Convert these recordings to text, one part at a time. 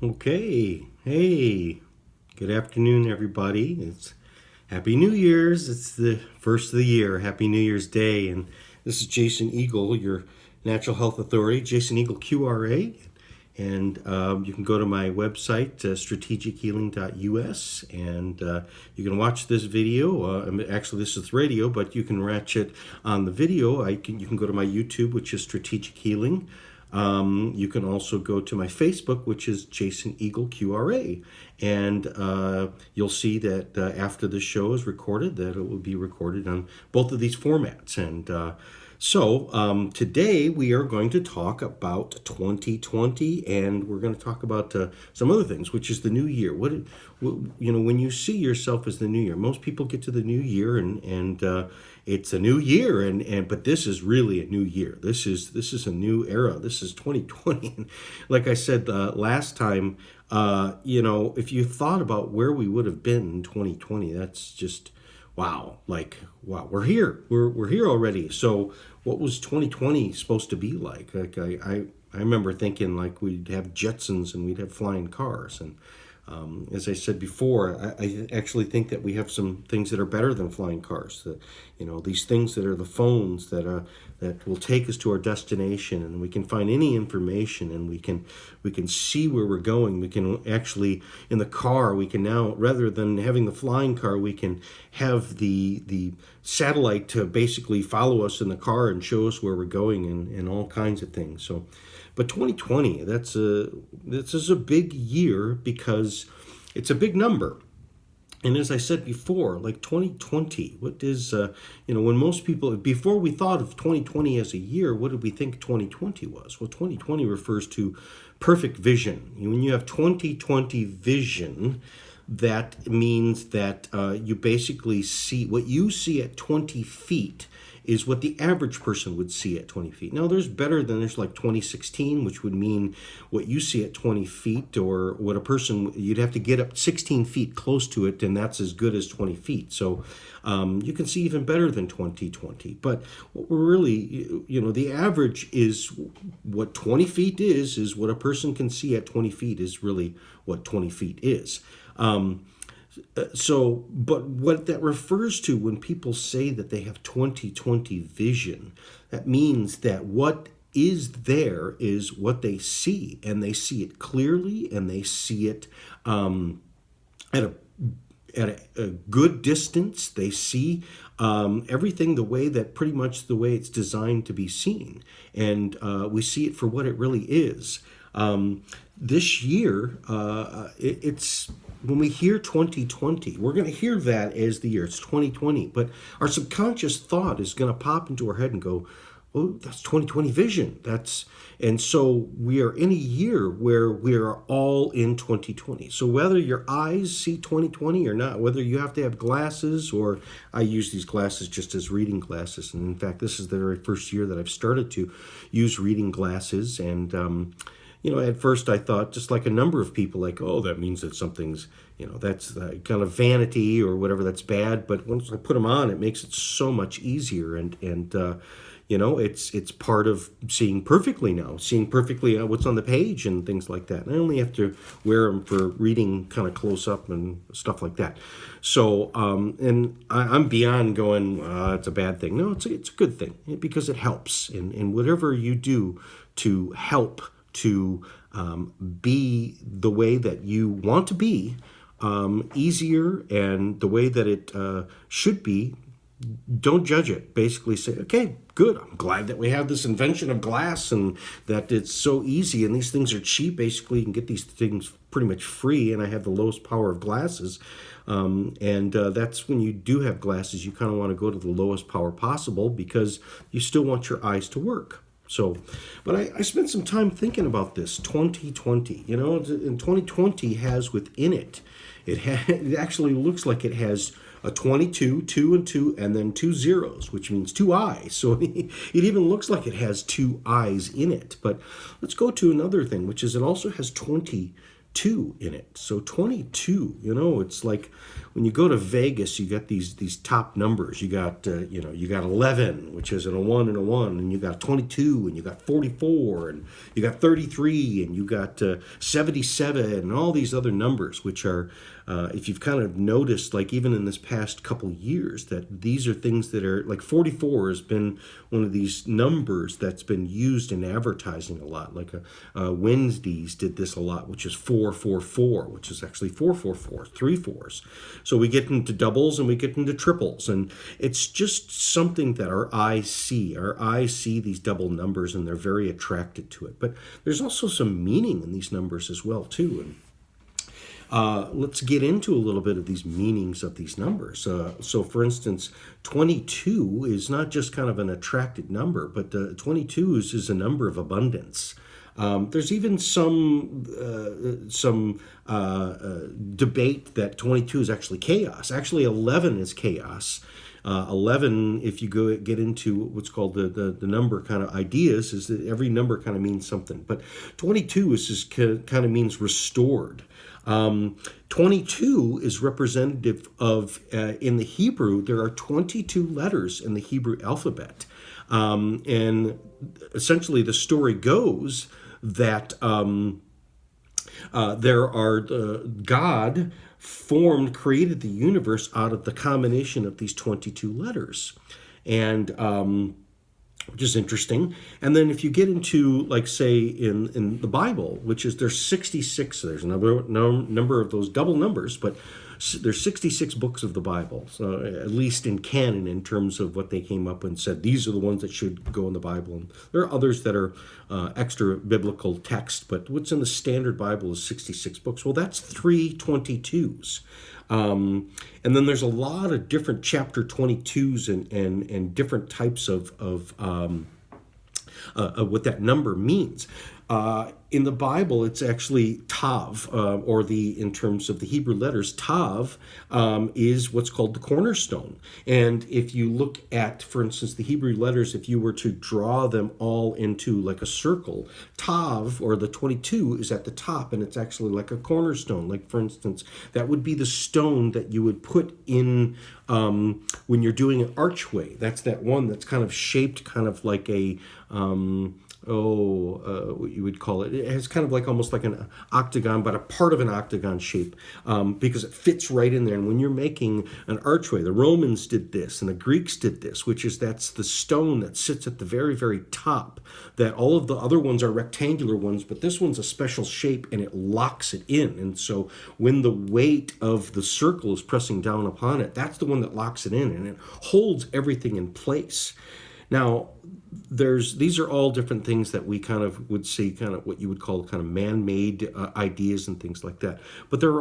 Okay. Hey. Good afternoon, everybody. It's Happy New Year's. It's the first of the year. Happy New Year's Day. And this is Jason Eagle, your natural health authority, Jason Eagle QRA. And you can go to my website, strategichealing.us, and you can watch this video. Actually, this is radio, but you can watch it on the video. You can go to my YouTube, which is Strategic Healing. You can also go to my Facebook, which is Jason Eagle QRA, and you'll see that after the show is recorded, that it will be recorded on both of these formats. And so today we are going to talk about 2020, and we're going to talk about some other things, which is the new year. When you see yourself as the new year, most people get to the new year and it's a new year, but this is really a new year. This is a new era. This is 2020. Like I said last time, if you thought about where we would have been in 2020, that's just wow. Wow, we're here. We're here already. So what was 2020 supposed to be like? I remember thinking like we'd have Jetsons and we'd have flying cars. And as I said before, I actually think that we have some things that are better than flying cars. That these things that are the phones that will take us to our destination, and we can find any information, and we can see where we're going. We can actually, in the car, we can now, rather than having the flying car, we can have the satellite to basically follow us in the car and show us where we're going, and all kinds of things. So. But 2020, this is a big year because it's a big number. And as I said before, like 2020, what is, when most people, before we thought of 2020 as a year, what did we think 2020 was? Well, 2020 refers to perfect vision. When you have 2020 vision, that means that you basically see, what you see at 20 feet is what the average person would see at 20 feet. Now, there's like 2016, which would mean what you see at 20 feet, or what a person, you'd have to get up 16 feet close to it, and that's as good as 20 feet. So you can see even better than 2020. But what we're really, the average is what 20 feet is what a person can see at 20 feet is really what 20 feet is. But what that refers to when people say that they have 20/20 vision, that means that what is there is what they see, and they see it clearly, and they see it at a good distance. They see everything pretty much the way it's designed to be seen, and we see it for what it really is. This year, it's when we hear 2020, we're going to hear that as the year. It's 2020, but our subconscious thought is going to pop into our head and go, "Oh, that's 2020 vision." And so we are in a year where we are all in 2020. So whether your eyes see 2020 or not, whether you have to have glasses, or I use these glasses just as reading glasses, and in fact, this is the very first year that I've started to use reading glasses, and at first I thought, just like a number of people, like, oh, that means that something's, that's kind of vanity or whatever, that's bad. But once I put them on, it makes it so much easier. And it's part of seeing perfectly now, seeing perfectly what's on the page and things like that. And I only have to wear them for reading kind of close up and stuff like that. So, and I'm beyond going, it's a bad thing. No, it's a good thing, because it helps. And whatever you do to help to be the way that you want to be, easier, and the way that it should be, don't judge it. Basically say, okay, good. I'm glad that we have this invention of glass, and that it's so easy, and these things are cheap. Basically, you can get these things pretty much free, and I have the lowest power of glasses. And that's when you do have glasses, you kind of want to go to the lowest power possible, because you still want your eyes to work. So, but I spent some time thinking about this 2020, and 2020 has within it, it actually looks like it has a 22, 2 and 2, and then 2 zeros, which means 2 eyes. So it even looks like it has 2 eyes in it. But let's go to another thing, which is it also has 20 2 in it. So 22, it's like when you go to Vegas, you got these top numbers. You got you got 11, which is a 1 and a 1, and you got 22, and you got 44, and you got 33, and you got 77, and all these other numbers, which are, if you've kind of noticed, like even in this past couple years, that these are things that are like 44 has been one of these numbers that's been used in advertising a lot. Like Wednesdays did this a lot, which is 444, which is actually 444, 3 fours. So we get into doubles and we get into triples, and it's just something that our eyes see. Our eyes see these double numbers and they're very attracted to it. But there's also some meaning in these numbers as well too. And let's get into a little bit of these meanings of these numbers. So for instance, 22 is not just kind of an attracted number, but 22 is a number of abundance. There's even some debate that 22 is actually chaos. Actually, 11 is chaos. 11, if you get into what's called the number kind of ideas, is that every number kind of means something. But 22 is just kind of means restored. 22 is representative of, in the Hebrew, there are 22 letters in the Hebrew alphabet. And essentially the story goes that God created the universe out of the combination of these 22 letters. And which is interesting. And then if you get into, like, say, in the Bible, which is there's 66, there's a number of those double numbers, but there's 66 books of the Bible, so at least in canon, in terms of what they came up and said, these are the ones that should go in the Bible. And there are others that are extra biblical text, but what's in the standard Bible is 66 books. Well, that's 3 22s. And then there's a lot of different chapter 22s and different types of what that number means. In the Bible, it's actually Tav, in terms of the Hebrew letters, Tav is what's called the cornerstone. And if you look at, for instance, the Hebrew letters, if you were to draw them all into like a circle, Tav, or the 22, is at the top, and it's actually like a cornerstone. Like, for instance, that would be the stone that you would put in when you're doing an archway. That's that one that's kind of shaped kind of like a... what you would call it. It has kind of like almost like an octagon, but a part of an octagon shape, because it fits right in there. And when you're making an archway, the Romans did this and the Greeks did this, that's the stone that sits at the very, very top. That all of the other ones are rectangular ones, but this one's a special shape and it locks it in. And so when the weight of the circle is pressing down upon it, that's the one that locks it in, and it holds everything in place. Now, these are all different things that we kind of would see, kind of what you would call kind of man-made ideas and things like that. But there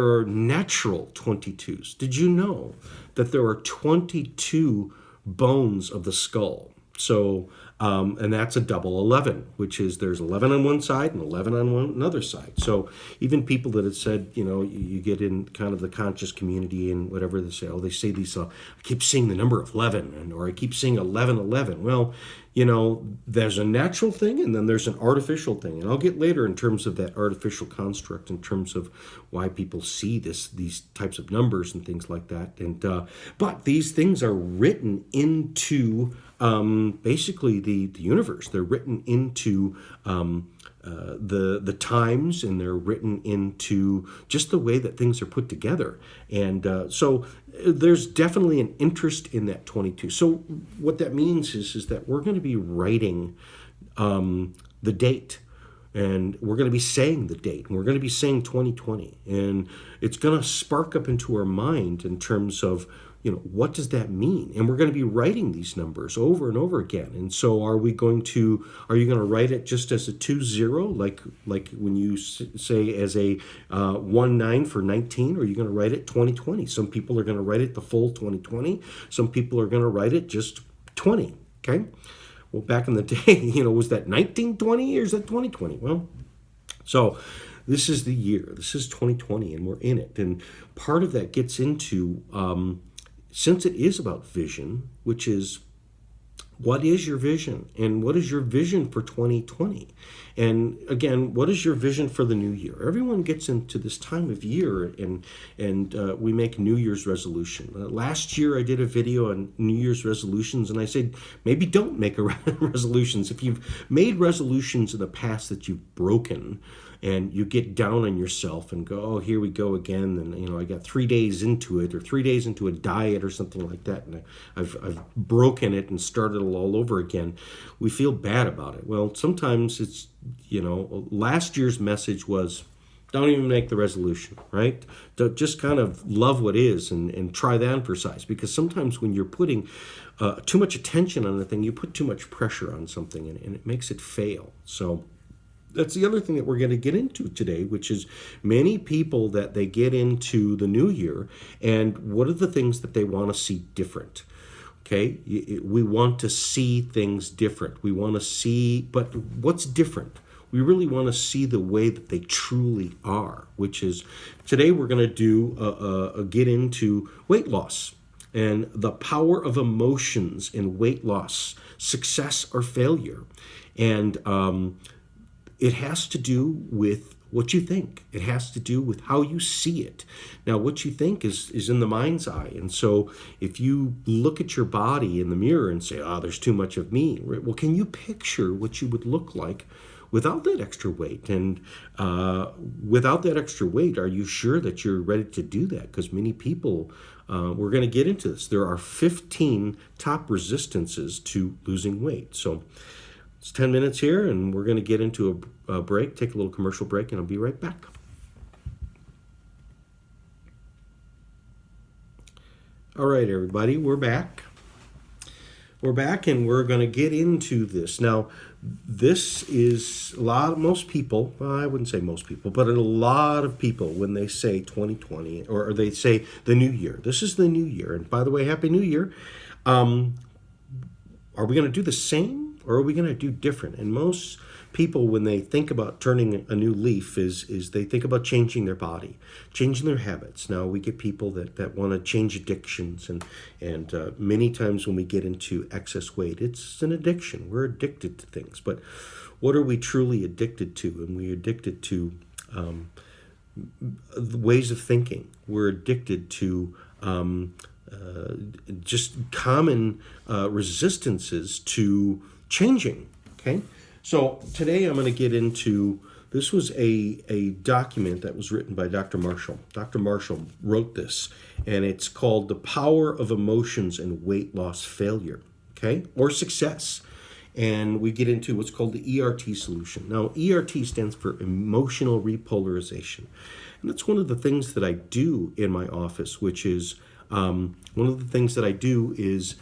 are natural 22s. Did you know that there are 22 bones of the skull? So, and that's a double 11, which is there's 11 on one side and 11 on another side. So even people that have said, you get in kind of the conscious community and whatever they say these, I keep seeing the number of 11, or I keep seeing 1111. Well, there's a natural thing and then there's an artificial thing. And I'll get later in terms of that artificial construct, in terms of why people see these types of numbers and things like that. And but these things are written into basically the universe. They're written into the times, and they're written into just the way that things are put together. And so there's definitely an interest in that 22. So what that means is that we're going to be writing the date, and we're going to be saying the date, and we're going to be saying 2020, and it's going to spark up into our mind in terms of, what does that mean? And we're going to be writing these numbers over and over again. And so are you going to write it just as a 20, like when you say as a 19 for 19, or are you going to write it 2020? Some people are going to write it the full 2020. Some people are going to write it just 20, okay? Well, back in the day, was that 1920 or is that 2020? Well, so this is the year. This is 2020, and we're in it. And part of that gets into... since it is about vision, which is What is your vision? And what is your vision for 2020? And again, what is your vision for the new year? Everyone gets into this time of year and we make New Year's resolution. Last year I did a video on New Year's resolutions, and I said maybe don't make resolutions. If you've made resolutions in the past that you've broken, and you get down on yourself and go, oh, here we go again, and I got 3 days into it, or 3 days into a diet or something like that, and I've broken it and started it all over again. We feel bad about it. Well, sometimes it's, last year's message was, don't even make the resolution, right? Just kind of love what is and try that on for size, because sometimes when you're putting too much attention on a thing, you put too much pressure on something, and it makes it fail. So that's the other thing that we're going to get into today, which is many people that they get into the new year, and what are the things that they want to see different? Okay, we want to see things different. We want to see, but what's different? We really want to see the way that they truly are, which is today we're going to do get into weight loss and the power of emotions in weight loss, success or failure. And it has to do with what you think. It has to do with how you see it. Now, what you think is in the mind's eye. And so if you look at your body in the mirror and say, oh, there's too much of me, right? Well, can you picture what you would look like without that extra weight? And without that extra weight, are you sure that you're ready to do that? Because many people, we're going to get into this. There are 15 top resistances to losing weight. So it's 10 minutes here, and we're going to get into a break, take a little commercial break, and I'll be right back. All right, everybody, we're back. We're back, and we're going to get into this. Now, this is most people, well, I wouldn't say most people, but a lot of people, when they say 2020, or they say the new year, this is the new year. And by the way, Happy New Year. Are we going to do the same? Or are we going to do different? And most people, when they think about turning a new leaf, is they think about changing their body, changing their habits. Now, we get people that want to change addictions, and many times when we get into excess weight, it's an addiction. We're addicted to things. But what are we truly addicted to? And we're addicted to ways of thinking. We're addicted to just common resistances to changing. Okay, so today I'm going to get into, this was a document that was written by Dr. Marshall. Dr. Marshall wrote this, and it's called The Power of Emotions and Weight Loss Failure, okay, or Success. And we get into what's called the ERT solution. Now, ERT stands for emotional repolarization. And that's one of the things that I do in my office, which is one of the things that I do is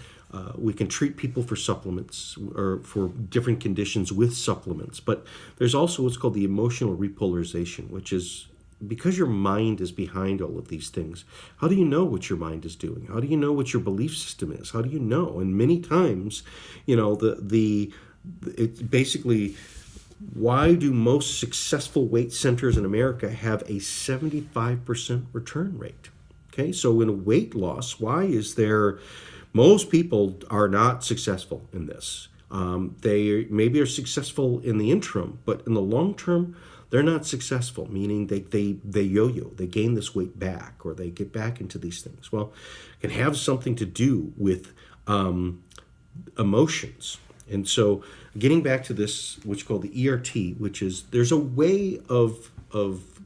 we can treat people for supplements or for different conditions with supplements. But there's also what's called the emotional repolarization, which is because your mind is behind all of these things. How do you know what your mind is doing? How do you know what your belief system is? How do you know? And many times, it's basically, why do most successful weight centers in America have a 75% return rate? Okay, so in weight loss, why is there, most people are not successful in this. They maybe are successful in the interim, but in the long term, they're not successful, meaning they yo-yo, they gain this weight back, or they get back into these things. Well, it can have something to do with emotions. And so getting back to this, which is called the ERT, which is, there's a way of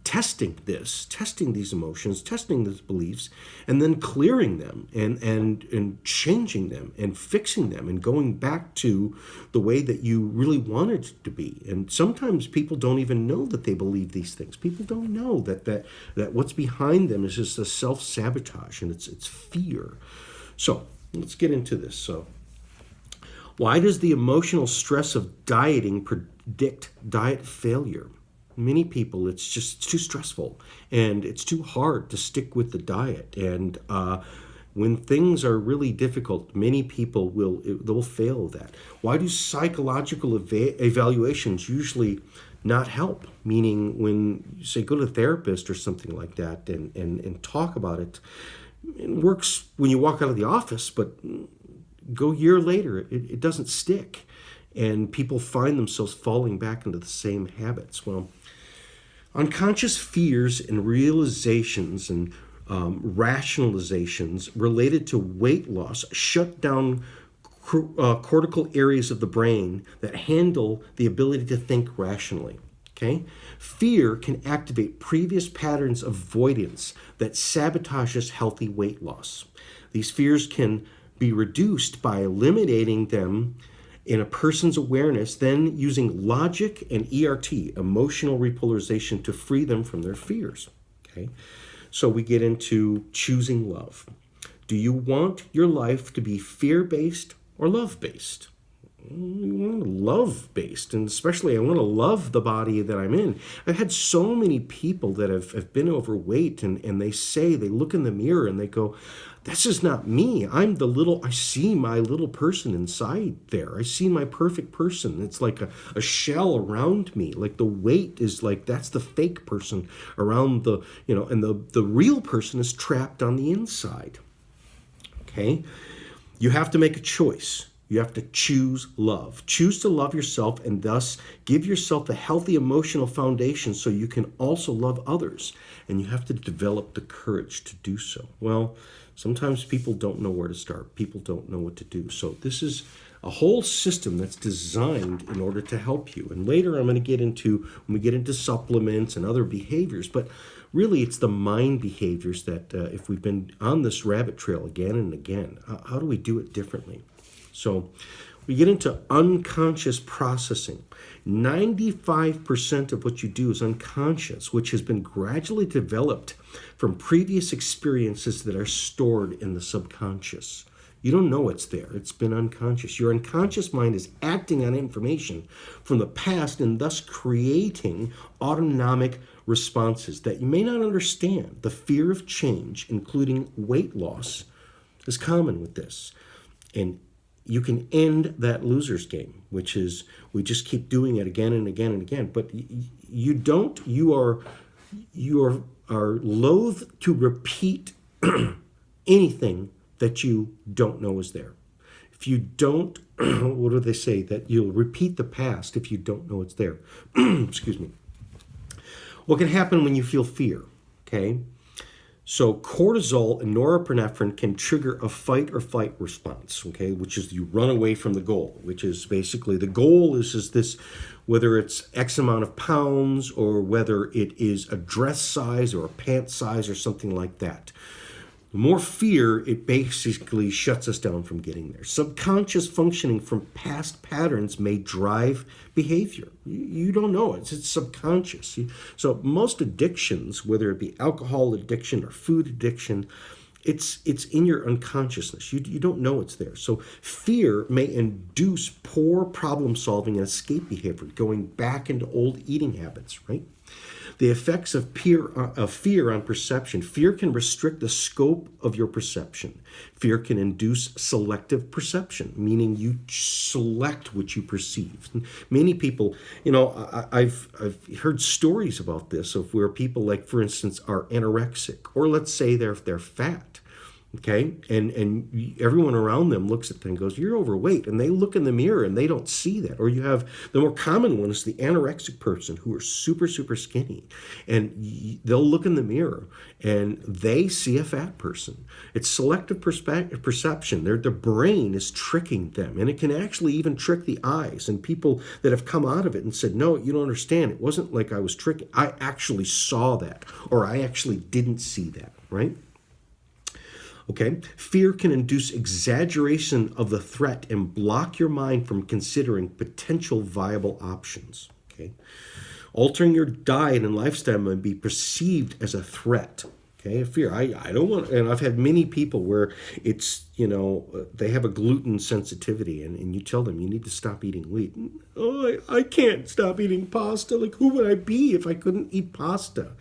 testing these emotions, testing these beliefs, and then clearing them and changing them and fixing them and going back to the way that you really wanted it to be. And sometimes people don't even know that they believe these things. People don't know that what's behind them is just a self-sabotage, and it's fear. So let's get into this. So why does the emotional stress of dieting predict diet failure? Many people, it's just too stressful, and it's too hard to stick with the diet. And when things are really difficult, many people they'll fail that. Why do psychological evaluations usually not help? Meaning, when you say go to a therapist or something like that and talk about it, it works when you walk out of the office, but go a year later, it doesn't stick. And people find themselves falling back into the same habits. Well, unconscious fears and realizations and rationalizations related to weight loss shut down cortical areas of the brain that handle the ability to think rationally. Okay? Fear can activate previous patterns of avoidance that sabotages healthy weight loss. These fears can be reduced by eliminating them in a person's awareness, then using logic and ERT, emotional repolarization, to free them from their fears. Okay? So we get into choosing love. Do you want your life to be fear-based or love-based? You want love-based, and especially I want to love the body that I'm in. I've had so many people that have been overweight, and they say, they look in the mirror and they go, this is not me. I see my little person inside there. I see my perfect person. It's like a shell around me. Like the weight is like, that's the fake person around and the real person is trapped on the inside. Okay? You have to make a choice. You have to choose love. Choose to love yourself and thus give yourself a healthy emotional foundation so you can also love others. And you have to develop the courage to do so. Well, sometimes people don't know where to start. People don't know what to do. So this is a whole system that's designed in order to help you. And later I'm going to get into, when we get into supplements and other behaviors, but really it's the mind behaviors that if we've been on this rabbit trail again and again, how do we do it differently? So we get into unconscious processing. 95% of what you do is unconscious, which has been gradually developed from previous experiences that are stored in the subconscious. You don't know it's there. It's been unconscious. Your unconscious mind is acting on information from the past and thus creating autonomic responses that you may not understand. The fear of change, including weight loss, is common with this. And you can end that loser's game, which is we just keep doing it again and again and again. But you don't. You are loath to repeat anything that you don't know is there. If you don't, what do they say? That you'll repeat the past if you don't know it's there. Excuse me. What can happen when you feel fear? Okay. So cortisol and norepinephrine can trigger a fight or flight response, okay, which is you run away from the goal, which is basically the goal is this, whether it's X amount of pounds or whether it is a dress size or a pant size or something like that. The more fear, it basically shuts us down from getting there. Subconscious functioning from past patterns may drive behavior. You don't know it. It's subconscious. So most addictions, whether it be alcohol addiction or food addiction, it's in your unconsciousness. You don't know it's there. So fear may induce poor problem solving and escape behavior, going back into old eating habits, right? The effects of fear on perception. Fear can restrict the scope of your perception. Fear can induce selective perception, meaning you select what you perceive. And many people, I've heard stories about this of where people, like, for instance, are anorexic, or let's say they're fat. Okay, and everyone around them looks at them and goes, you're overweight, and they look in the mirror and they don't see that. Or you have the more common one is the anorexic person who are super, super skinny, and they'll look in the mirror and they see a fat person. It's selective perception. Their brain is tricking them, and it can actually even trick the eyes. And people that have come out of it and said, no, you don't understand. It wasn't like I was tricking. I actually saw that, or I actually didn't see that, right? Okay, fear can induce exaggeration of the threat and block your mind from considering potential viable options. Okay, altering your diet and lifestyle may be perceived as a threat. Okay, fear. I don't want, and I've had many people where it's, they have a gluten sensitivity, and you tell them you need to stop eating wheat. Oh, I can't stop eating pasta. Like, who would I be if I couldn't eat pasta?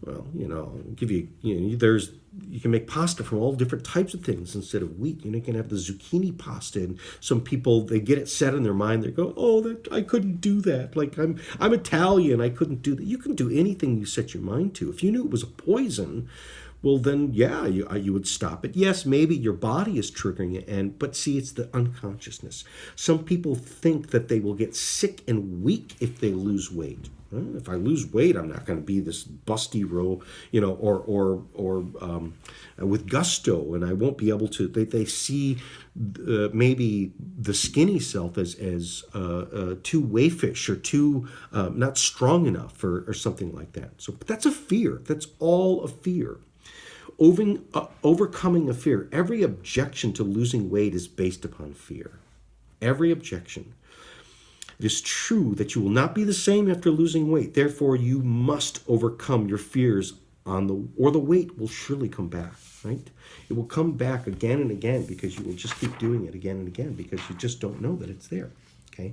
Well, I'll give you, you can make pasta from all different types of things instead of wheat. You can have the zucchini pasta, and some people, they get it set in their mind. They go, I couldn't do that. Like, I'm Italian, I couldn't do that. You can do anything you set your mind to. If you knew it was a poison, well then, yeah, you would stop it. Yes, maybe your body is triggering it, but see, it's the unconsciousness. Some people think that they will get sick and weak if they lose weight. Well, if I lose weight, I'm not going to be this busty row, or with gusto, and I won't be able to. They see maybe the skinny self as too waifish or too not strong enough or something like that. So, but that's a fear. That's all a fear. Overcoming a fear. Every objection to losing weight is based upon fear. Every objection. It is true that you will not be the same after losing weight. Therefore, you must overcome your fears or the weight will surely come back, right? It will come back again and again because you will just keep doing it again and again because you just don't know that it's there, okay?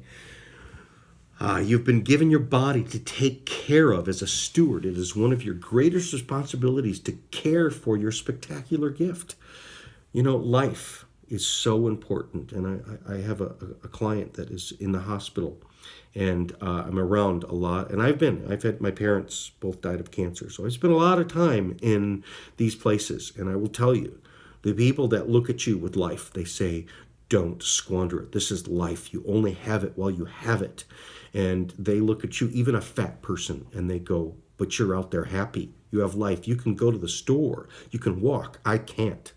You've been given your body to take care of as a steward. It is one of your greatest responsibilities to care for your spectacular gift. Life is so important. And I have a client that is in the hospital, and I'm around a lot. And I've had my parents both died of cancer. So I spent a lot of time in these places. And I will tell you, the people that look at you with life, they say, don't squander it. This is life. You only have it while you have it. And they look at you, even a fat person, and they go, but you're out there happy. You have life. You can go to the store. You can walk. I can't.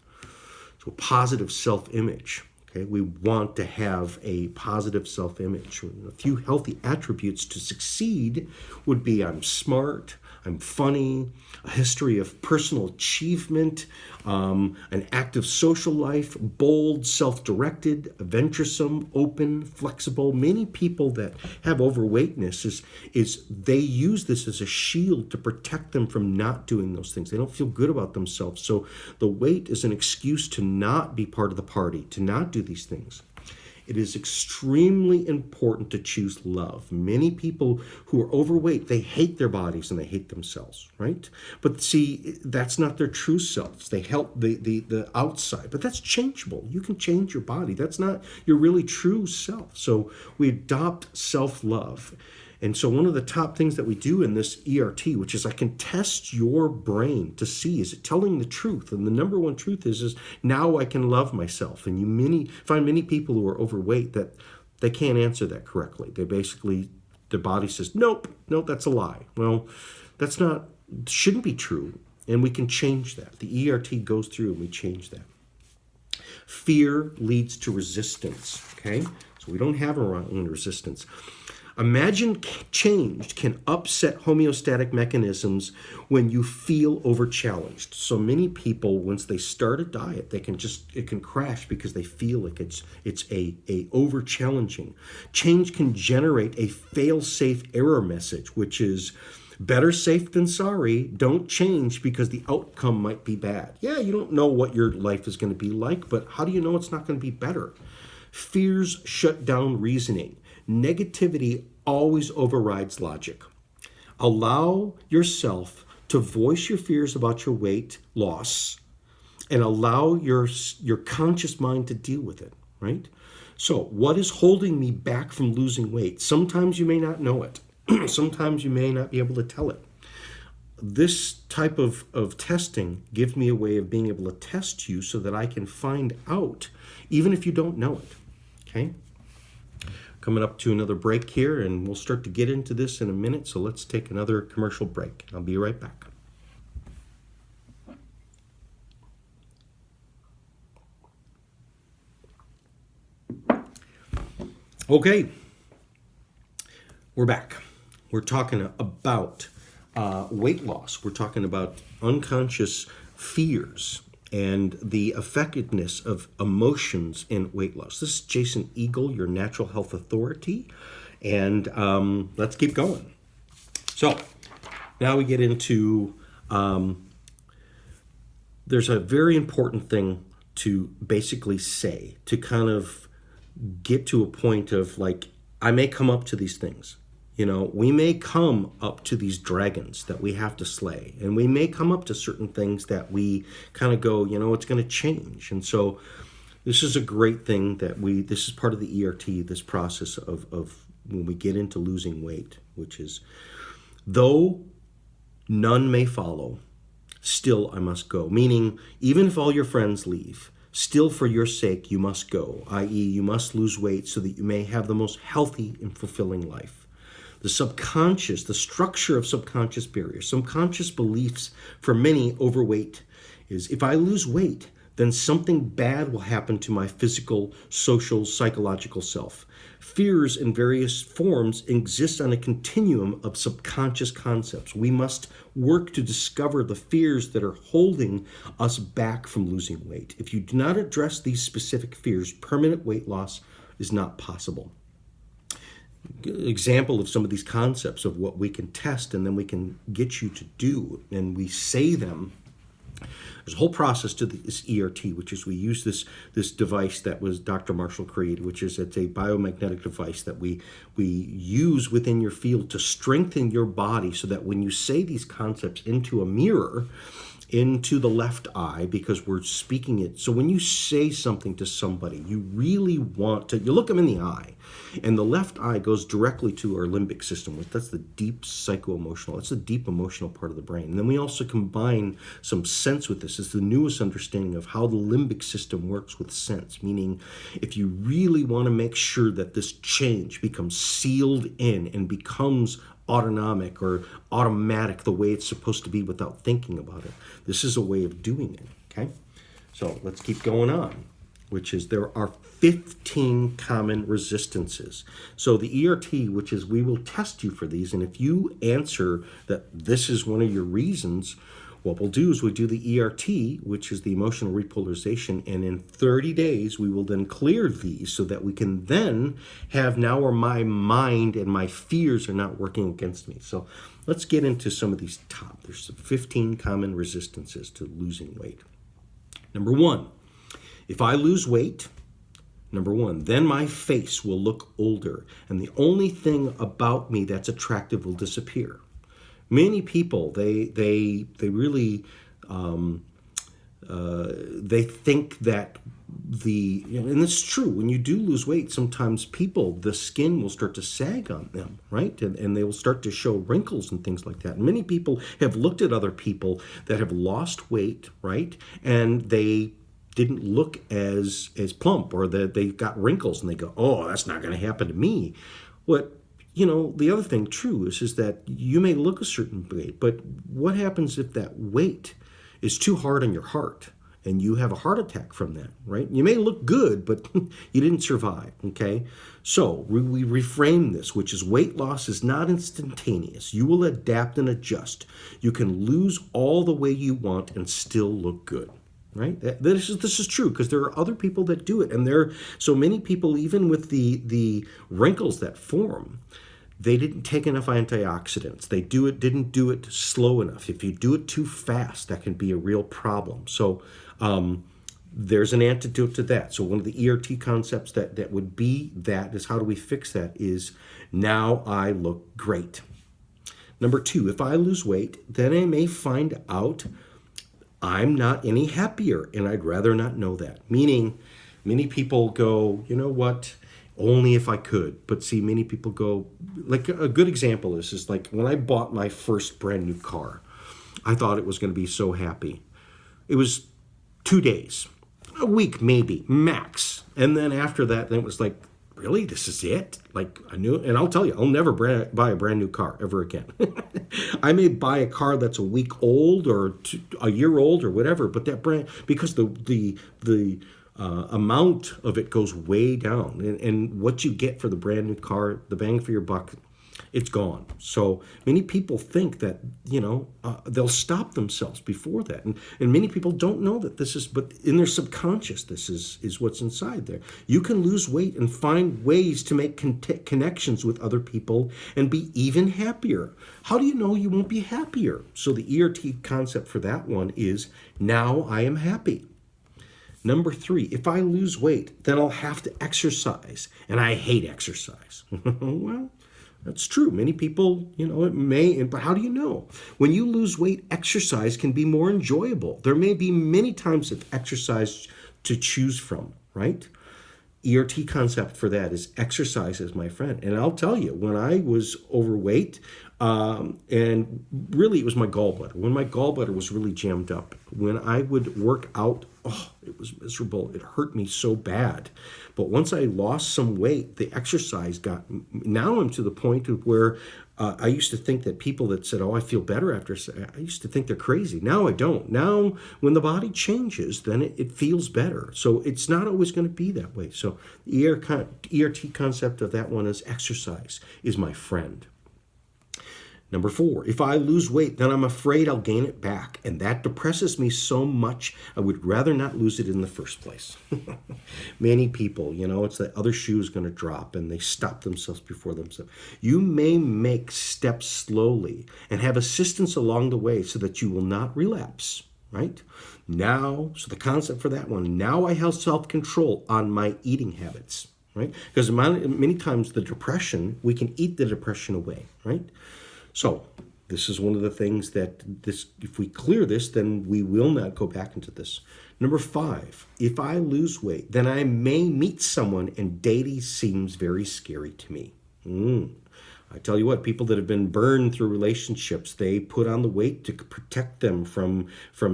So positive self-image. Okay, we want to have a positive self-image. A few healthy attributes to succeed would be I'm smart, I'm funny, a history of personal achievement, an active social life, bold, self-directed, venturesome, open, flexible. Many people that have overweightness is they use this as a shield to protect them from not doing those things. They don't feel good about themselves. So the weight is an excuse to not be part of the party, to not do these things. It is extremely important to choose love. Many people who are overweight, they hate their bodies and they hate themselves, right? But see, that's not their true selves. They help the outside, but that's changeable. You can change your body. That's not your really true self. So we adopt self-love. And so one of the top things that we do in this ERT, which is I can test your brain to see, is it telling the truth? And the number one truth is now I can love myself. And you find many people who are overweight that they can't answer that correctly. They basically, their body says, nope, that's a lie. Well, shouldn't be true. And we can change that. The ERT goes through and we change that. Fear leads to resistance, okay? So we don't have our own resistance. Imagined change can upset homeostatic mechanisms when you over overchallenged. So many people, once they start a diet, it can crash because they feel like it's a over challenging. Change can generate a fail-safe error message, which is better safe than sorry. Don't change because the outcome might be bad. Yeah, you don't know what your life is going to be like, but how do you know it's not going to be better? Fears shut down reasoning. Negativity always overrides logic. Allow yourself to voice your fears about your weight loss and allow your conscious mind to deal with it, right? So what is holding me back from losing weight? Sometimes you may not know it. Sometimes you may not be able to tell it. This type of testing gives me a way of being able to test you so that I can find out, even if you don't know it, okay? Coming up to another break here, and we'll start to get into this in a minute, so let's take another commercial break. I'll be right back. Okay, we're back. We're talking about weight loss. We're talking about unconscious fears and the effectiveness of emotions in weight loss. This is Jason Eagle, your natural health authority, and let's keep going. So now we get into, there's a very important thing to basically say, to kind of get to a point of like, I may come up to these things. We may come up to these dragons that we have to slay, and we may come up to certain things that we kind of go, it's going to change. And so this is a great thing this is part of the ERT, this process of when we get into losing weight, which is, though none may follow, still I must go. Meaning, even if all your friends leave, still for your sake you must go, i.e. you must lose weight so that you may have the most healthy and fulfilling life. The subconscious, the structure of subconscious barriers, subconscious beliefs for many overweight is if I lose weight, then something bad will happen to my physical, social, psychological self. Fears in various forms exist on a continuum of subconscious concepts. We must work to discover the fears that are holding us back from losing weight. If you do not address these specific fears, permanent weight loss is not possible. Example of some of these concepts of what we can test and then we can get you to do, and we say them. There's a whole process to this ERT, which is we use this device that was Dr. Marshall created, which is it's a biomagnetic device that we use within your field to strengthen your body so that when you say these concepts into a mirror, into the left eye, because we're speaking it. So when you say something to somebody, you really want to, you look them in the eye, and the left eye goes directly to our limbic system. That's the deep psycho-emotional, that's the deep emotional part of the brain. And then we also combine some sense with this. It's the newest understanding of how the limbic system works with sense, meaning if you really want to make sure that this change becomes sealed in and becomes autonomic or automatic the way it's supposed to be without thinking about it. This is a way of doing it, okay? So let's keep going on, which is there are 15 common resistances. So the ERT, which is we will test you for these, and if you answer that this is one of your reasons, what we'll do is we do the ERT, which is the emotional repolarization, and in 30 days we will then clear these so that we can then have now where my mind and my fears are not working against me. So let's get into some of these top. There's 15 common resistances to losing weight. Number one, if I lose weight, then my face will look older, and the only thing about me that's attractive will disappear. Many people, they really, they think that and it's true, when you do lose weight, sometimes the skin will start to sag on them, right? And they will start to show wrinkles and things like that. And many people have looked at other people that have lost weight, right? And they didn't look as plump, or that they got wrinkles, and they go, oh, that's not going to happen to me. The other thing true is that you may look a certain weight, but what happens if that weight is too hard on your heart and you have a heart attack from that, right? You may look good, but you didn't survive, okay? So we reframe this, which is weight loss is not instantaneous. You will adapt and adjust. You can lose all the way you want and still look good. Right? This is true because there are other people that do it, and so many people, even with the wrinkles that form, they didn't take enough antioxidants. Didn't do it slow enough. If you do it too fast, that can be a real problem. So there's an antidote to that. So one of the ERT concepts that would be that is how do we fix that is now I look great. Number two, if I lose weight, then I may find out I'm not any happier, and I'd rather not know that. Meaning, many people go, you know what, only if I could. But see, many people go, like a good example is like when I bought my first brand new car, I thought it was going to be so happy. It was 2 days, a week maybe, max. And then after that, then it was like, really, this is it? Like I knew, and I'll tell you, I'll never buy a brand new car ever again. I may buy a car that's a week old or a year old or whatever, but that brand, because the amount of it goes way down, and what you get for the brand new car, the bang for your buck, it's gone. So many people think that, they'll stop themselves before that. And many people don't know that this is, but in their subconscious, this is what's inside there. You can lose weight and find ways to make connections with other people and be even happier. How do you know you won't be happier? So the ERT concept for that one is, now I am happy. Number three, if I lose weight, then I'll have to exercise. And I hate exercise. Well, that's true. Many people, it may, but how do you know? When you lose weight, exercise can be more enjoyable. There may be many times of exercise to choose from, right? ERT concept for that is exercise is my friend. And I'll tell you, when I was overweight, and really it was my gallbladder. When my gallbladder was really jammed up, when I would work out, oh, it was miserable. It hurt me so bad. But once I lost some weight, the exercise got, now I'm to the point of where I used to think that people that said, oh, I feel better after, I used to think they're crazy. Now I don't. Now, when the body changes, then it feels better. So it's not always going to be that way. So the ERT concept of that one is exercise is my friend. Number 4, if I lose weight, then I'm afraid I'll gain it back. And that depresses me so much, I would rather not lose it in the first place. Many people, it's the other shoe is going to drop and they stop themselves before themselves. You may make steps slowly and have assistance along the way so that you will not relapse, right? Now, so the concept for that one, now I have self-control on my eating habits, right? Because many times the depression, we can eat the depression away, right? So this is one of the things that if we clear this, then we will not go back into this. Number 5, if I lose weight, then I may meet someone and dating seems very scary to me. I tell you what, people that have been burned through relationships, they put on the weight to protect them from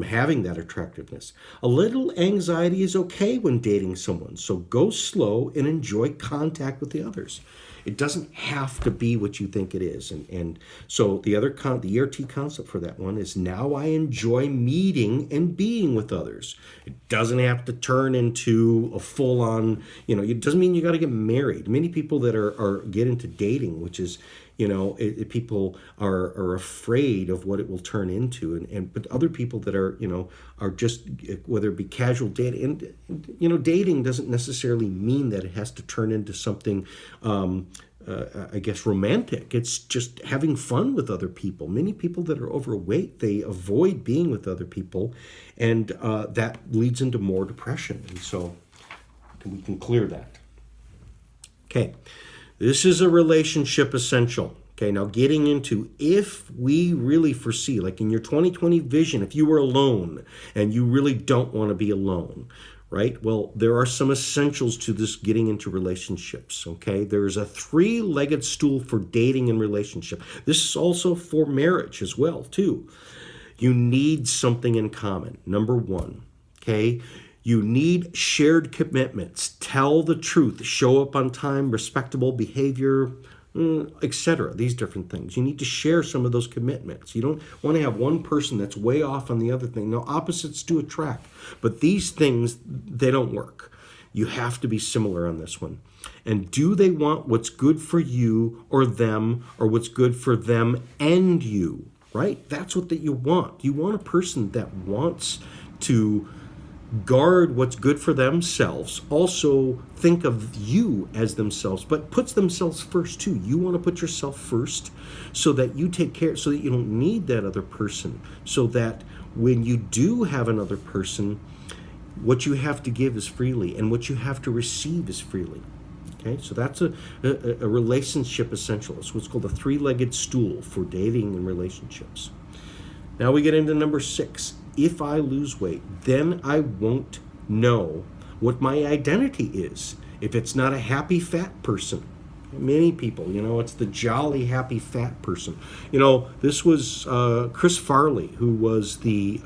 having that attractiveness. A little anxiety is okay when dating someone, so go slow and enjoy contact with the others. It doesn't have to be what you think it is. And so the ERT concept for that one is now I enjoy meeting and being with others. It doesn't have to turn into a full-on, it doesn't mean you got to get married. Many people that are get into dating, which is, people are afraid of what it will turn into. But other people that are just, whether it be casual dating, and, dating doesn't necessarily mean that it has to turn into something, I guess, romantic. It's just having fun with other people. Many people that are overweight, they avoid being with other people, and that leads into more depression. And so we can clear that. Okay, this is a relationship essential. Okay, now getting into if we really foresee, like in your 2020 vision, if you were alone and you really don't want to be alone, right? Well, there are some essentials to this getting into relationships, okay? There's a 3-legged stool for dating and relationship. This is also for marriage as well, too. You need something in common. Number 1, okay? You need shared commitments. Tell the truth. Show up on time, respectable behavior, etc. These different things. You need to share some of those commitments. You don't want to have one person that's way off on the other thing. No, opposites do attract. But these things, they don't work. You have to be similar on this one. And do they want what's good for you or them, or what's good for them and you, right? That's what you want. You want a person that wants to guard what's good for themselves, also think of you as themselves, but puts themselves first too. You want to put yourself first so that you take care, so that you don't need that other person, so that when you do have another person, what you have to give is freely and what you have to receive is freely. Okay, so that's a relationship essential. It's what's called a 3-legged stool for dating and relationships. Now we get into number 6. If I lose weight, then I won't know what my identity is if it's not a happy fat person. Many people, it's the jolly, happy fat person. This was Chris Farley, who was the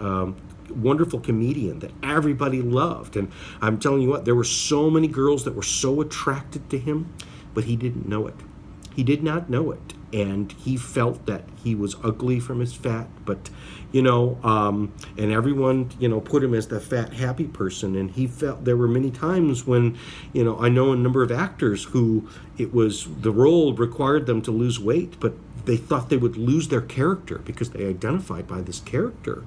wonderful comedian that everybody loved. And I'm telling you what, there were so many girls that were so attracted to him, but he didn't know it. He did not know it. And he felt that he was ugly from his fat, but, and everyone, put him as the fat, happy person. And he felt there were many times when, I know a number of actors who the role required them to lose weight, but they thought they would lose their character because they identified by this character.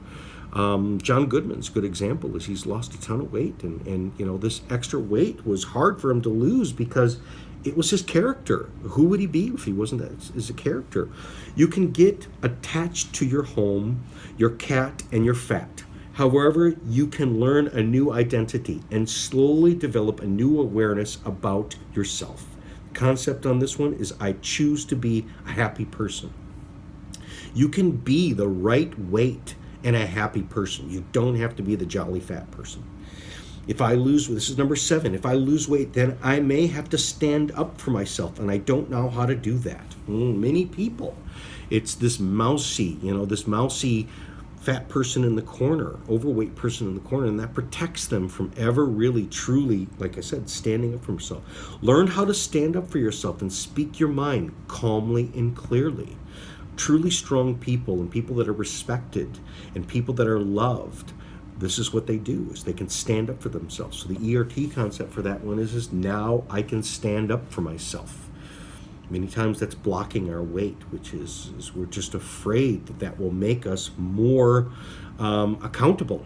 John Goodman's a good example is he's lost a ton of weight and this extra weight was hard for him to lose because it was his character. Who would he be if he wasn't that as a character? You can get attached to your home, your cat, and your fat. However, you can learn a new identity and slowly develop a new awareness about yourself. The concept on this one is I choose to be a happy person. You can be the right weight and a happy person. You don't have to be the jolly fat person. If I lose, this is number 7, if I lose weight, then I may have to stand up for myself, and I don't know how to do that. Many people, it's this mousy, this mousy fat person in the corner, overweight person in the corner, and that protects them from ever really, truly, like I said, standing up for themselves. Learn how to stand up for yourself and speak your mind calmly and clearly. Truly strong people and people that are respected and people that are loved, this is what they do, is they can stand up for themselves. So the ERT concept for that one is now I can stand up for myself. Many times that's blocking our weight, which is we're just afraid that will make us more accountable.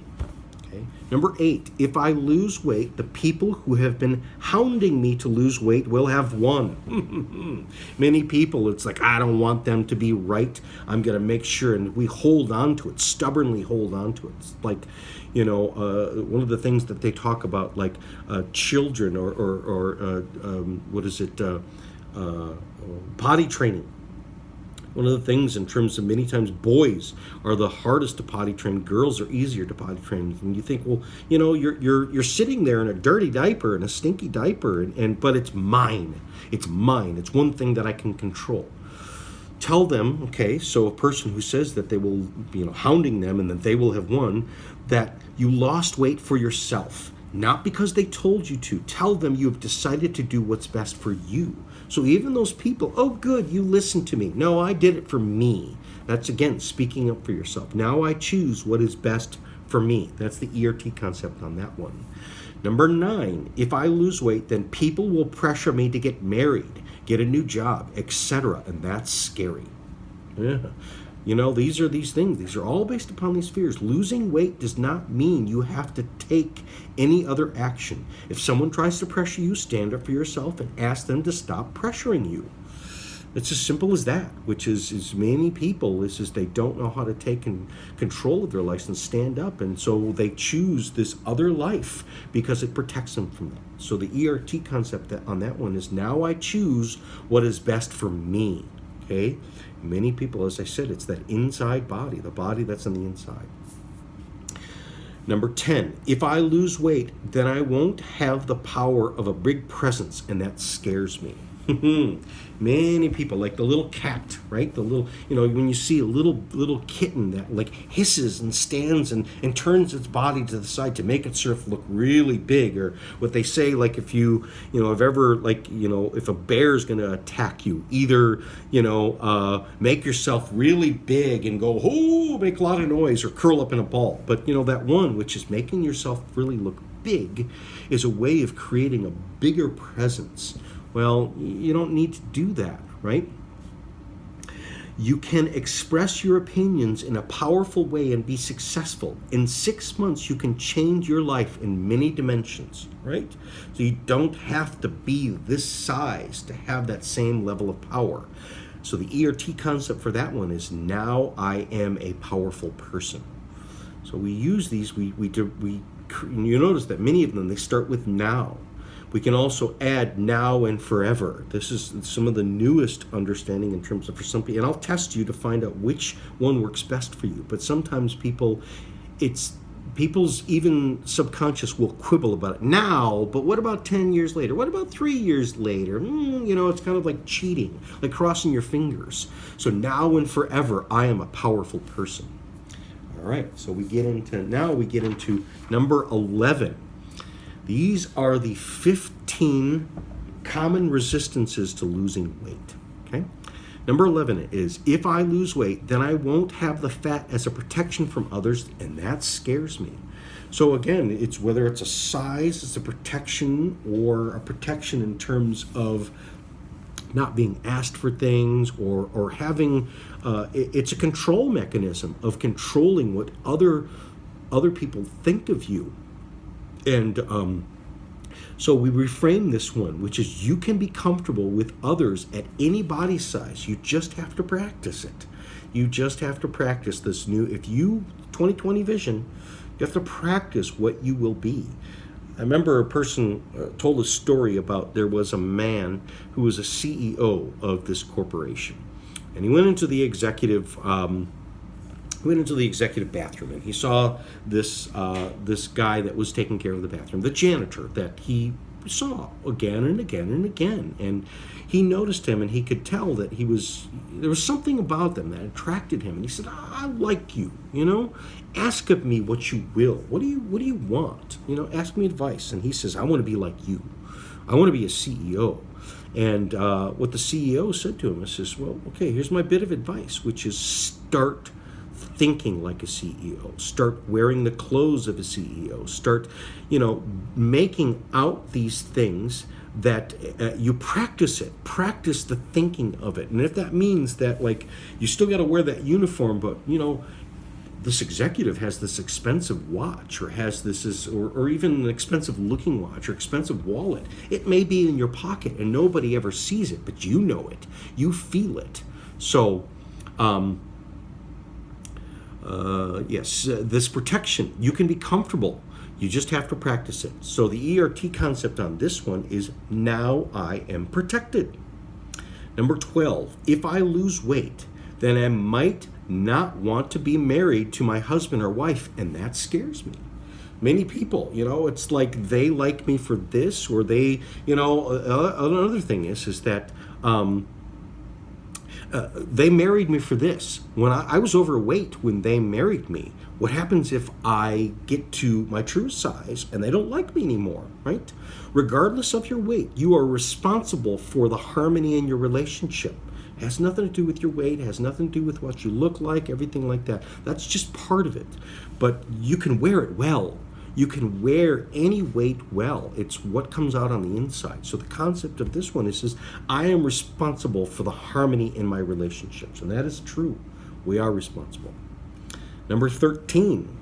Okay. Number 8, if I lose weight, the people who have been hounding me to lose weight will have won. Many people, it's like, I don't want them to be right. I'm going to make sure, and we hold on to it, stubbornly hold on to it. It's like, one of the things that they talk about, like children or what is it, potty training. One of the things in terms of many times boys are the hardest to potty train, girls are easier to potty train. And you think, well, you're sitting there in a dirty diaper, in a stinky diaper, but it's mine. It's mine. It's one thing that I can control. Tell them, okay, so a person who says that they will, hounding them and that they will have won, that you lost weight for yourself, not because they told you to. Tell them you have decided to do what's best for you. So even those people, oh good, you listened to me. No, I did it for me. That's, again, speaking up for yourself. Now I choose what is best for me. That's the ERT concept on that one. Number 9, if I lose weight, then people will pressure me to get married, get a new job, etc. And that's scary. Yeah. These are these things. These are all based upon these fears. Losing weight does not mean you have to take any other action. If someone tries to pressure you, stand up for yourself and ask them to stop pressuring you. It's as simple as that, which is many people, is they don't know how to take control of their life and stand up, and so they choose this other life because it protects them from that. So the ERT concept on that one is now I choose what is best for me. Okay? Many people, as I said, it's that inside body, the body that's on the inside. Number 10, if I lose weight, then I won't have the power of a big presence, and that scares me. Many people, like the little cat, right? The little, when you see a little kitten that like hisses and stands and turns its body to the side to make itself look really big, or what they say, like if you, have ever, like, if a bear is going to attack you, either, make yourself really big and go, oh, make a lot of noise, or curl up in a ball. But, that one, which is making yourself really look big, is a way of creating a bigger presence. Well, you don't need to do that, right? You can express your opinions in a powerful way and be successful. In 6 months, you can change your life in many dimensions, right? So you don't have to be this size to have that same level of power. So the ERT concept for that one is now I am a powerful person. So we use these, you notice that many of them, they start with now. We can also add now and forever. This is some of the newest understanding in terms of for some people, and I'll test you to find out which one works best for you. But sometimes people's even subconscious will quibble about it now, but what about 10 years later? What about 3 years later? It's kind of like cheating, like crossing your fingers. So now and forever, I am a powerful person. All right, so we get into number 11. These are the 15 common resistances to losing weight, okay? Number 11 is, if I lose weight, then I won't have the fat as a protection from others, and that scares me. So again, it's whether it's a size, it's a protection, or a protection in terms of not being asked for things, or having, it's a control mechanism of controlling what other people think of you. And so we reframe this one, which is you can be comfortable with others at any body size. You just have to practice it. You just have to practice this 2020 vision, you have to practice what you will be. I remember a person told a story about there was a man who was a CEO of this corporation. And he went into the executive went into the executive bathroom, and he saw this guy that was taking care of the bathroom, the janitor that he saw again and again and again. And he noticed him, and he could tell that there was something about them that attracted him. And he said, I like you, ask of me what you will. What do you want? Ask me advice. And he says, I want to be like you. I want to be a CEO. And what the CEO said to him is, well, okay, here's my bit of advice, which is start thinking like a CEO. Start wearing the clothes of a CEO. Start, making out these things that you practice it. Practice the thinking of it. And if that means that, like, you still got to wear that uniform, but, this executive has this expensive watch, or has or even an expensive looking watch, or expensive wallet. It may be in your pocket and nobody ever sees it, but you know it. You feel it. So, yes, this protection, you can be comfortable. You just have to practice it. So the ERT concept on this one is, now I am protected. Number 12, if I lose weight, then I might not want to be married to my husband or wife, and that scares me. Many people, it's like they like me for this, or they, another thing is that they married me for this. When I was overweight when they married me, what happens if I get to my true size and they don't like me anymore, right? Regardless of your weight, you are responsible for the harmony in your relationship. It has nothing to do with your weight, it has nothing to do with what you look like, everything like that. That's just part of it. But you can wear it well. You can wear any weight well. It's what comes out on the inside. So the concept of this one is I am responsible for the harmony in my relationships. And that is true. We are responsible. Number 13,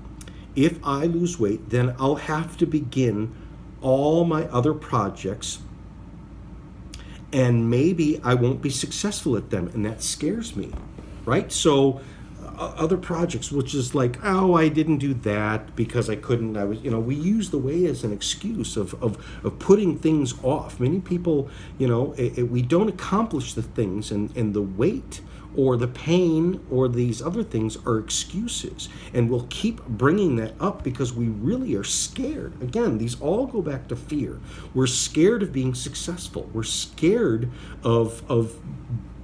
if I lose weight, then I'll have to begin all my other projects, and maybe I won't be successful at them, and that scares me, right? So other projects, which is like, oh, I didn't do that because I couldn't, we use the weight as an excuse of putting things off. Many people, we don't accomplish the things, and the weight or the pain or these other things are excuses. And we'll keep bringing that up because we really are scared. Again, these all go back to fear. We're scared of being successful. We're scared of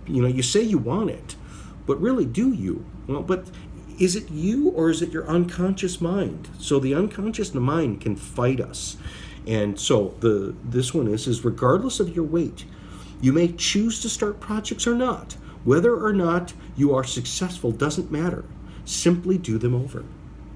you say you want it, but really, do you? Well, but is it you, or is it your unconscious mind? So the unconscious mind can fight us. And so this one is regardless of your weight, you may choose to start projects or not. Whether or not you are successful doesn't matter. Simply do them over.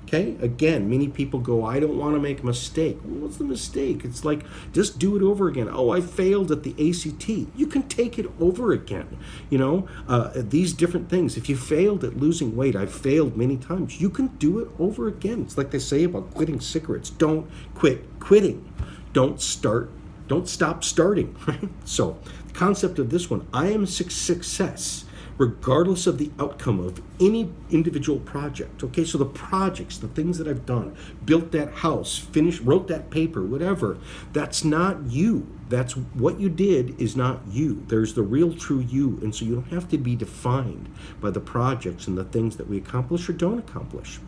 Okay? Again, many people go, I don't want to make a mistake. Well, what's the mistake? It's like, just do it over again. Oh, I failed at the ACT. You can take it over again. These different things. If you failed at losing weight, I've failed many times. You can do it over again. It's like they say about quitting cigarettes. Don't quit quitting. Don't stop starting, right? So the concept of this one, I am success regardless of the outcome of any individual project. Okay, so the projects, the things that I've done, built that house, wrote that paper, whatever, that's not you. That's what you did is not you. There's the real true you, and so you don't have to be defined by the projects and the things that we accomplish or don't accomplish.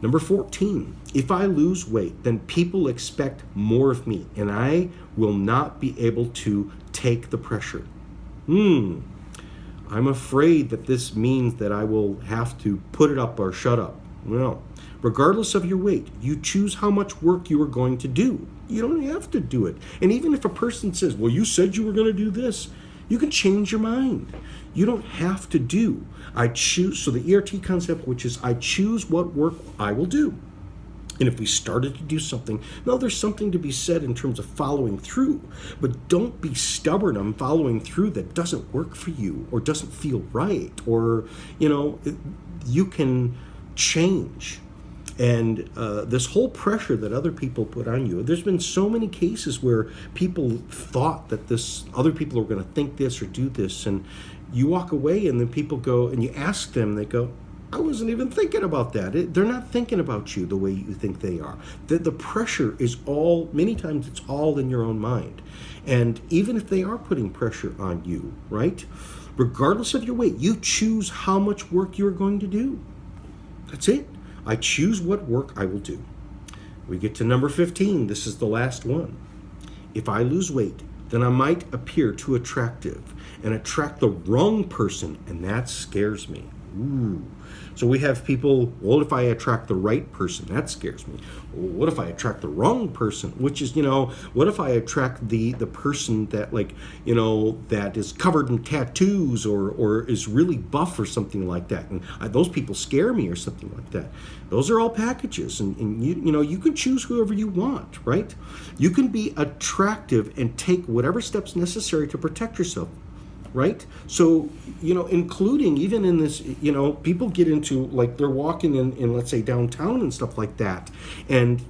Number 14, if I lose weight, then people expect more of me, and I will not be able to take the pressure. I'm afraid that this means that I will have to put it up or shut up. No. Regardless of your weight, you choose how much work you are going to do. You don't have to do it. And even if a person says, well, you said you were going to do this, you can change your mind. You don't have to do. I choose. So the ERT concept, which is I choose what work I will do. And if we started to do something, no, there's something to be said in terms of following through. But don't be stubborn on following through that doesn't work for you or doesn't feel right. Or, you can change. And this whole pressure that other people put on you, there's been so many cases where people thought that other people are going to think this or do this. And you walk away and then people go, and you ask them, they go, I wasn't even thinking about that. They're not thinking about you the way you think they are. The pressure is many times it's all in your own mind. And even if they are putting pressure on you, right? Regardless of your weight, you choose how much work you're going to do. That's it. I choose what work I will do. We get to number 15. This is the last one. If I lose weight, then I might appear too attractive and attract the wrong person, and that scares me. Ooh. So we have people, well, what if I attract the right person? That scares me. What if I attract the wrong person? Which is, what if I attract the person that, that is covered in tattoos or is really buff or something like that? And those people scare me or something like that. Those are all packages, and you can choose whoever you want, right? You can be attractive and take whatever steps necessary to protect yourself. Right? So, including even in this, people get into, like, they're walking in, let's say, downtown and stuff like that. And,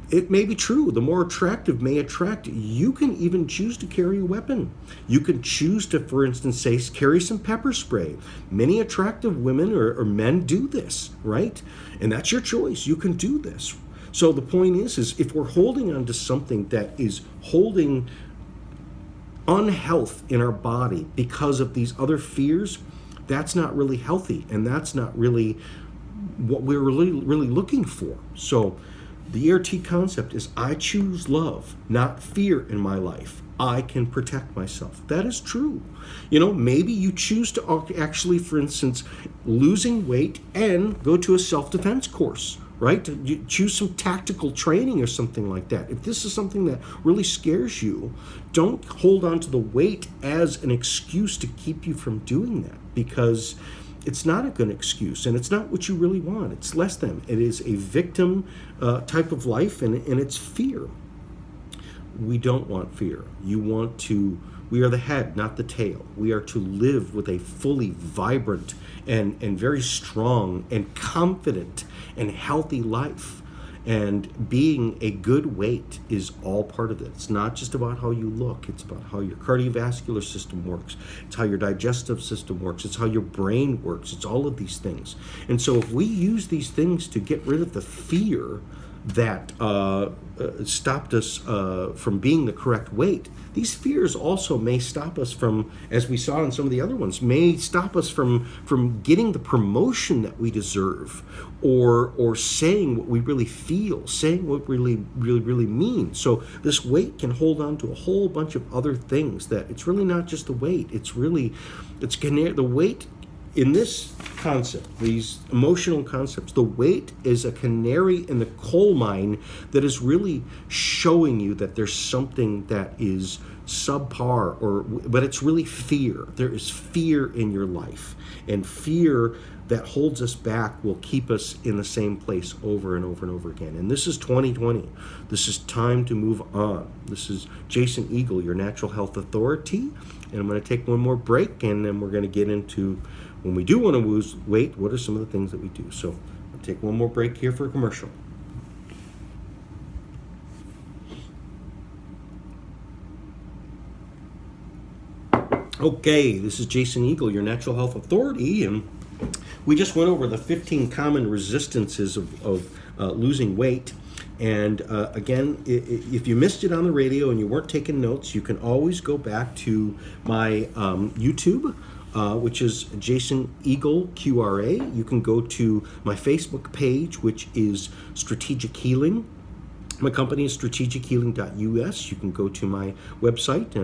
it may be true. The more attractive may attract. You can even choose to carry a weapon. You can choose to, for instance, say, carry some pepper spray. Many attractive women or men do this, right? And that's your choice. You can do this. So the point is if we're holding on to something that is holding unhealth in our body because of these other fears, that's not really healthy, and that's not really what we're really looking for. So the ERT concept is I choose love, not fear in my life. I can protect myself. That is true. Maybe you choose to actually, for instance, losing weight and go to a self-defense course, right? You choose some tactical training or something like that. If this is something that really scares you, don't hold on to the weight as an excuse to keep you from doing that, because it's not a good excuse, and it's not what you really want. It's less than. It is a victim type of life, and it's fear. We don't want fear. We are the head, not the tail. We are to live with a fully vibrant and very strong and confident and healthy life. And being a good weight is all part of it. It's not just about how you look. It's about how your cardiovascular system works. It's how your digestive system works. It's how your brain works. It's all of these things. And so if we use these things to get rid of the fear that stopped us from being the correct weight, these fears also may stop us from, as we saw in some of the other ones, may stop us from getting the promotion that we deserve, or saying what we really feel, saying what we really mean. So this weight can hold on to a whole bunch of other things, that it's really not just the weight. The weight in this concept, these emotional concepts, the weight is a canary in the coal mine that is really showing you that there's something that is subpar, but it's really fear. There is fear in your life, and fear that holds us back will keep us in the same place over and over and over again. And this is 2020. This is time to move on. This is Jason Eagle, your natural health authority, and I'm going to take one more break, and then we're going to get into, when we do want to lose weight, what are some of the things that we do. So I'll take one more break here for a commercial. Okay, this is Jason Eagle, your natural health authority, and we just went over the 15 common resistances of losing weight. And again, if you missed it on the radio and you weren't taking notes, you can always go back to my YouTube, which is Jason Eagle QRA. You can go to my Facebook page, which is Strategic Healing. My company is strategichealing.us. You can go to my website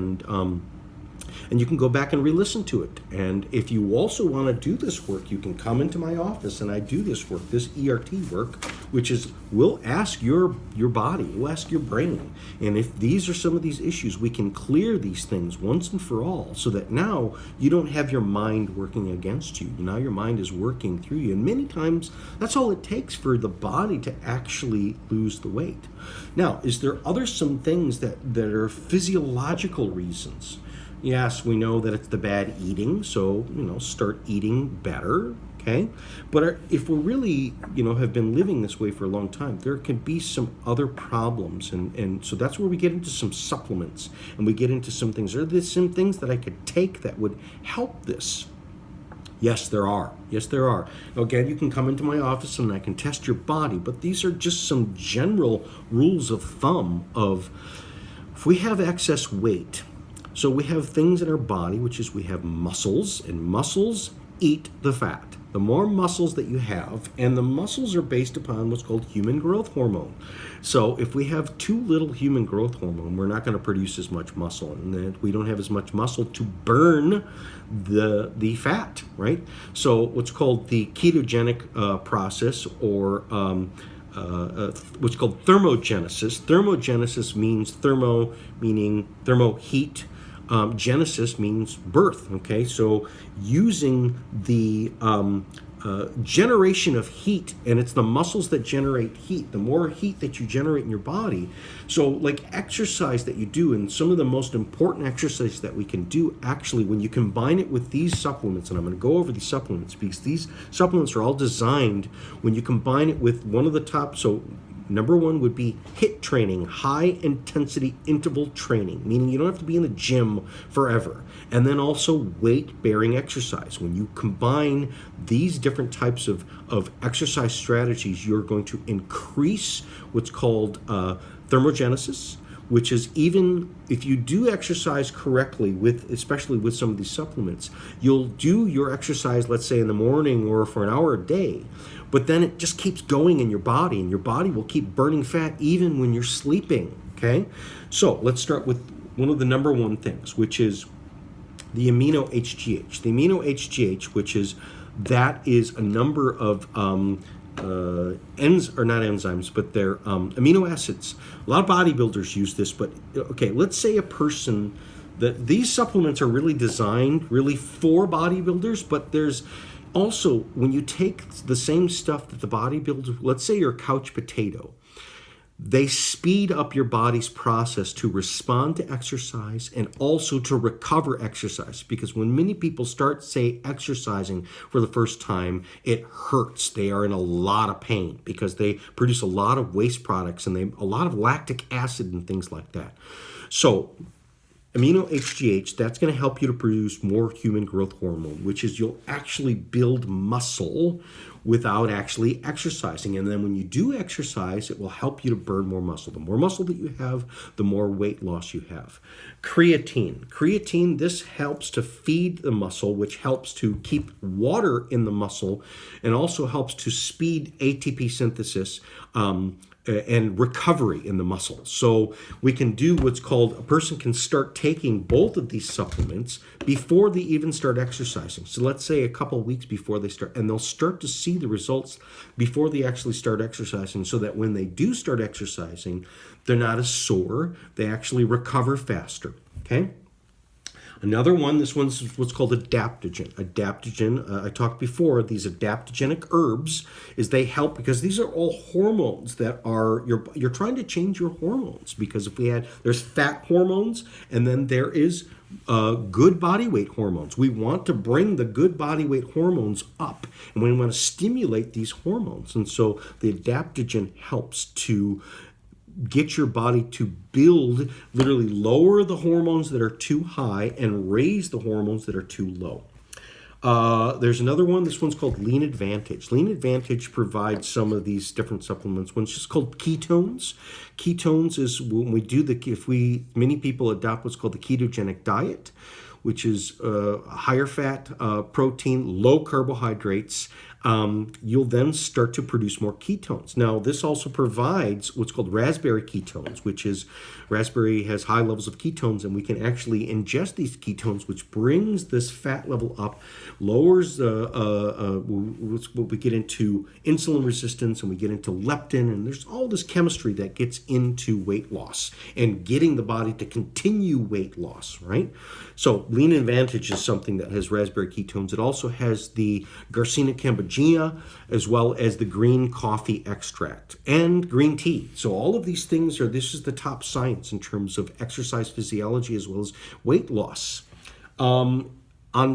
and you can go back and re-listen to it. And if you also want to do this work, you can come into my office, and I do this work, this ERT work, which is, we'll ask your body, we'll ask your brain. And if these are some of these issues, we can clear these things once and for all, so that now you don't have your mind working against you. Now your mind is working through you. And many times, that's all it takes for the body to actually lose the weight. Now, is there some things that are physiological reasons? Yes, we know that it's the bad eating, so, start eating better, okay? But if we're really, have been living this way for a long time, there can be some other problems, and so that's where we get into some supplements, and we get into some things. Are there some things that I could take that would help this? Yes, there are. Yes, there are. Again, you can come into my office and I can test your body, but these are just some general rules of thumb of, if we have excess weight, so we have things in our body, which is we have muscles, and muscles eat the fat. the more muscles that you have, and the muscles are based upon what's called human growth hormone. So if we have too little human growth hormone, we're not going to produce as much muscle, and then we don't have as much muscle to burn the fat, right? So what's called the ketogenic process, or what's called thermogenesis. Thermogenesis means thermo, meaning thermo heat. Genesis means birth. Okay, so using the generation of heat, and it's the muscles that generate heat. The more heat that you generate in your body, so like exercise that you do, and some of the most important exercise that we can do, actually, when you combine it with these supplements, and I'm going to go over these supplements because these supplements are all designed when you combine it with one of the top. So number one would be HIIT training, high intensity interval training, meaning you don't have to be in the gym forever. And then also weight bearing exercise. When you combine these different types of exercise strategies, you're going to increase what's called thermogenesis, which is, even if you do exercise correctly, especially with some of these supplements, you'll do your exercise, let's say in the morning or for an hour a day, but then it just keeps going in your body, and your body will keep burning fat even when you're sleeping, okay? So let's start with one of the number one things, which is the amino HGH. The amino HGH, which is, that is a number of not enzymes, but they're amino acids. A lot of bodybuilders use this, but okay, let's say a person, that these supplements are really designed really for bodybuilders, but there's also, when you take the same stuff that the bodybuilders, let's say you're a couch potato, they speed up your body's process to respond to exercise and also to recover exercise. Because when many people start, say, exercising for the first time, it hurts. They are in a lot of pain because they produce a lot of waste products and a lot of lactic acid and things like that. So amino HGH, that's going to help you to produce more human growth hormone, which is, you'll actually build muscle without actually exercising. And then when you do exercise, it will help you to burn more muscle. The more muscle that you have, the more weight loss you have. Creatine, this helps to feed the muscle, which helps to keep water in the muscle, and also helps to speed ATP synthesis and recovery in the muscle. So we can do what's called, a person can start taking both of these supplements before they even start exercising. So let's say a couple weeks before they start, and they'll start to see the results before they actually start exercising, so that when they do start exercising, they're not as sore, they actually recover faster, okay? Another one, this one's what's called adaptogen. Adaptogen, I talked before, these adaptogenic herbs, is they help, because these are all hormones that are, you're trying to change your hormones, because if we had, there's fat hormones, and then there is good body weight hormones. We want to bring the good body weight hormones up, and we want to stimulate these hormones. And so the adaptogen helps to get your body to build, literally lower the hormones that are too high and raise the hormones that are too low. There's another one. This one's called Lean Advantage. Lean Advantage provides some of these different supplements. One's just called ketones. Ketones is when we do many people adopt what's called the ketogenic diet, which is higher fat, protein, low carbohydrates. You'll then start to produce more ketones. Now, this also provides what's called raspberry ketones, which is, raspberry has high levels of ketones, and we can actually ingest these ketones, which brings this fat level up, lowers what we get into insulin resistance, and we get into leptin, and there's all this chemistry that gets into weight loss and getting the body to continue weight loss, right? So Lean Advantage is something that has raspberry ketones. It also has the Garcinia cambogia, as well as the green coffee extract and green tea. So all of these things this is the top science in terms of exercise physiology as well as weight loss. On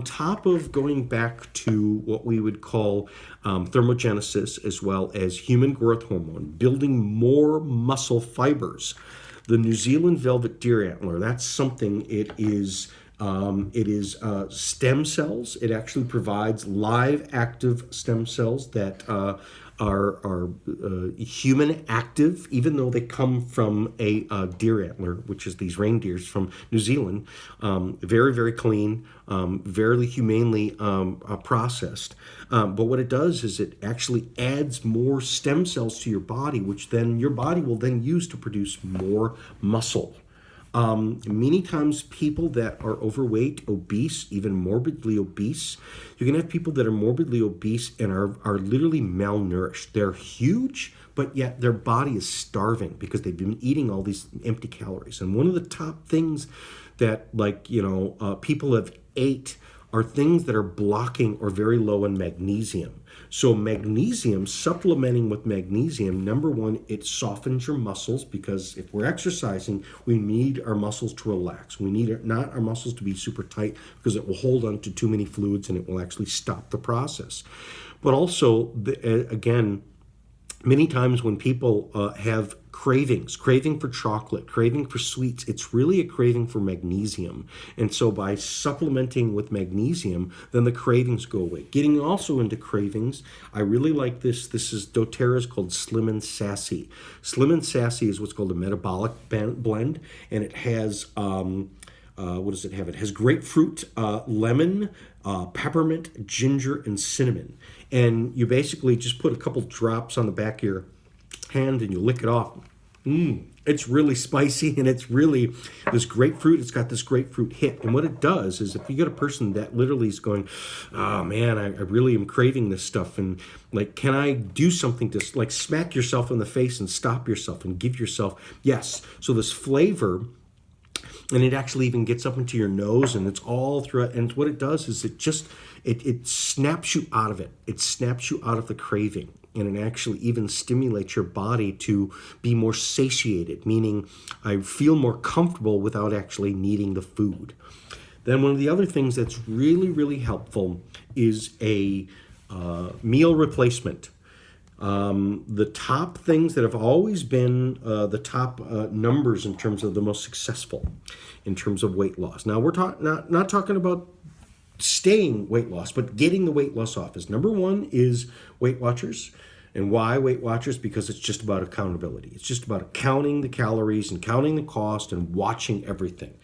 top of going back to what we would call thermogenesis, as well as human growth hormone, building more muscle fibers, the New Zealand velvet deer antler, that's something, it is It is stem cells. It actually provides live active stem cells that are human active, even though they come from a deer antler, which is these reindeers from New Zealand. Very, very clean, very humanely processed. But what it does is it actually adds more stem cells to your body, which then your body will then use to produce more muscle. Many times people that are overweight, obese, even morbidly obese, you can have people that are morbidly obese and are literally malnourished. They're huge, but yet their body is starving because they've been eating all these empty calories. And one of the top things that people have ate are things that are blocking or very low in magnesium. So magnesium, supplementing with magnesium, number one, it softens your muscles, because if we're exercising, we need our muscles to relax. We need not our muscles to be super tight, because it will hold on to too many fluids and it will actually stop the process. But also, again, many times when people have craving for chocolate, craving for sweets, it's really a craving for magnesium. And so by supplementing with magnesium, then the cravings go away. Getting also into cravings, I really like this. This is doTERRA's called Slim and Sassy. Slim and Sassy is what's called a metabolic blend, and it has, what does it have? It has grapefruit, lemon, peppermint, ginger, and cinnamon. And you basically just put a couple drops on the back of your hand and you lick it off. It's really spicy, and it's really this grapefruit. It's got this grapefruit hit. And what it does is, if you get a person that literally is going, oh man, I really am craving this stuff, and like, can I do something to like smack yourself in the face and stop yourself and give yourself, yes. So this flavor, and it actually even gets up into your nose, and it's all throughout. And what it does is it snaps you out of it. It snaps you out of the craving. And it actually even stimulates your body to be more satiated, meaning I feel more comfortable without actually needing the food. Then one of the other things that's really, really helpful is a meal replacement. The top things that have always been the top numbers in terms of the most successful in terms of weight loss. Now, we're not talking about staying weight loss, but getting the weight loss off. Is number one is Weight Watchers. And why Weight Watchers? Because it's just about accountability. It's just about counting the calories and counting the cost and watching everything.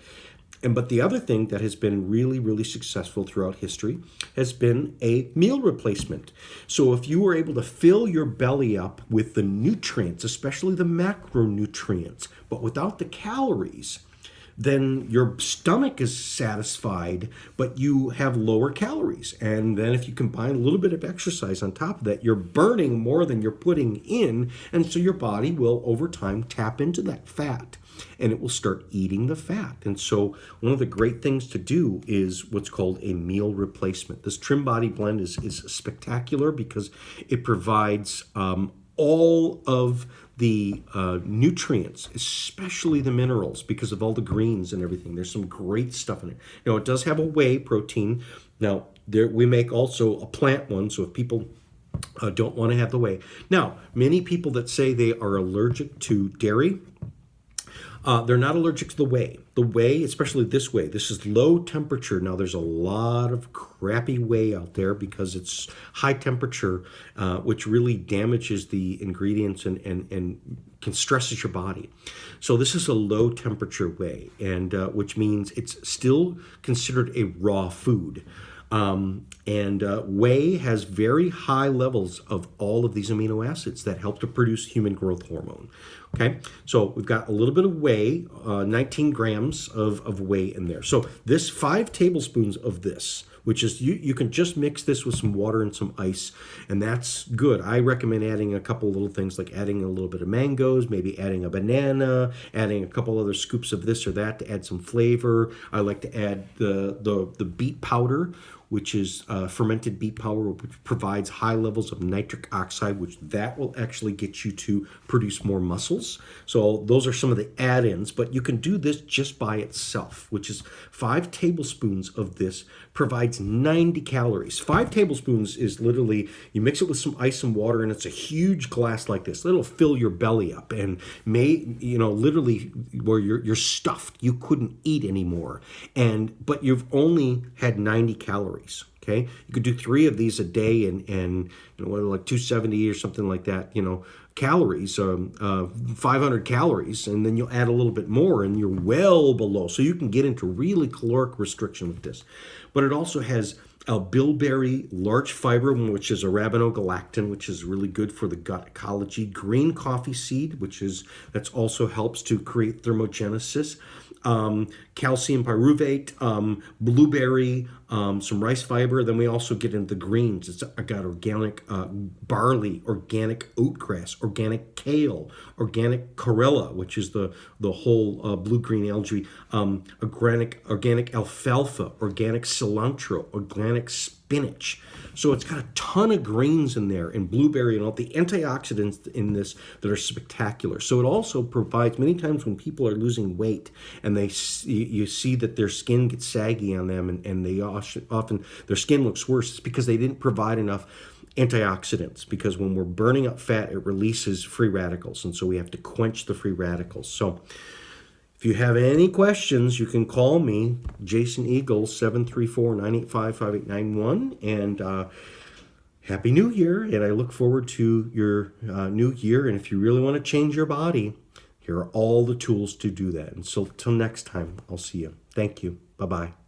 But the other thing that has been really, really successful throughout history has been a meal replacement. So if you were able to fill your belly up with the nutrients, especially the macronutrients, but without the calories, then your stomach is satisfied, but you have lower calories. And then if you combine a little bit of exercise on top of that, you're burning more than you're putting in. And so your body will, over time, tap into that fat, and it will start eating the fat. And so one of the great things to do is what's called a meal replacement. This Trim Body Blend is spectacular because it provides all of the nutrients, especially the minerals, because of all the greens and everything. There's some great stuff in it. Now, it does have a whey protein. Now, we make also a plant one, so if people don't want to have the whey. Now, many people that say they are allergic to dairy, they're not allergic to the whey. The whey, especially this whey, this is low temperature. Now, there's a lot of crappy whey out there because it's high temperature, which really damages the ingredients and can stresses your body. So this is a low temperature whey, and which means it's still considered a raw food. Whey has very high levels of all of these amino acids that help to produce human growth hormone. Okay, so we've got a little bit of whey, 19 grams of whey in there. So this 5 tablespoons of this, which is, you can just mix this with some water and some ice, and that's good. I recommend adding a couple little things, like adding a little bit of mangoes, maybe adding a banana, adding a couple other scoops of this or that to add some flavor. I like to add the beet powder, which is fermented beet powder, which provides high levels of nitric oxide, which that will actually get you to produce more muscles. So those are some of the add-ins, but you can do this just by itself, which is 5 tablespoons of this provides 90 calories. 5 tablespoons is literally, you mix it with some ice and water, and it's a huge glass like this. It'll fill your belly up and literally where you're stuffed. You couldn't eat anymore. But you've only had 90 calories. Okay, you could do 3 of these a day and like 270 or something like that, calories, 500 calories, and then you'll add a little bit more and you're well below. So you can get into really caloric restriction with this. But it also has bilberry large fiber, which is arabinogalactin, which is really good for the gut ecology. Green coffee seed, that's also helps to create thermogenesis. Calcium pyruvate, blueberry, some rice fiber. Then we also get into the greens. I got organic barley, organic oatgrass, organic kale, organic chlorella, which is the whole blue-green algae, organic alfalfa, organic cilantro, organic spinach. So it's got a ton of greens in there, and blueberry and all the antioxidants in this that are spectacular. So it also provides, many times when people are losing weight and you see that their skin gets saggy on them and they often their skin looks worse, it's because they didn't provide enough antioxidants, because when we're burning up fat, it releases free radicals, and so we have to quench the free radicals. So if you have any questions, you can call me, Jason Eagles, 734-985-5891, and Happy New Year, and I look forward to your new year. And if you really want to change your body, here are all the tools to do that. And so till next time, I'll see you. Thank you. Bye-bye.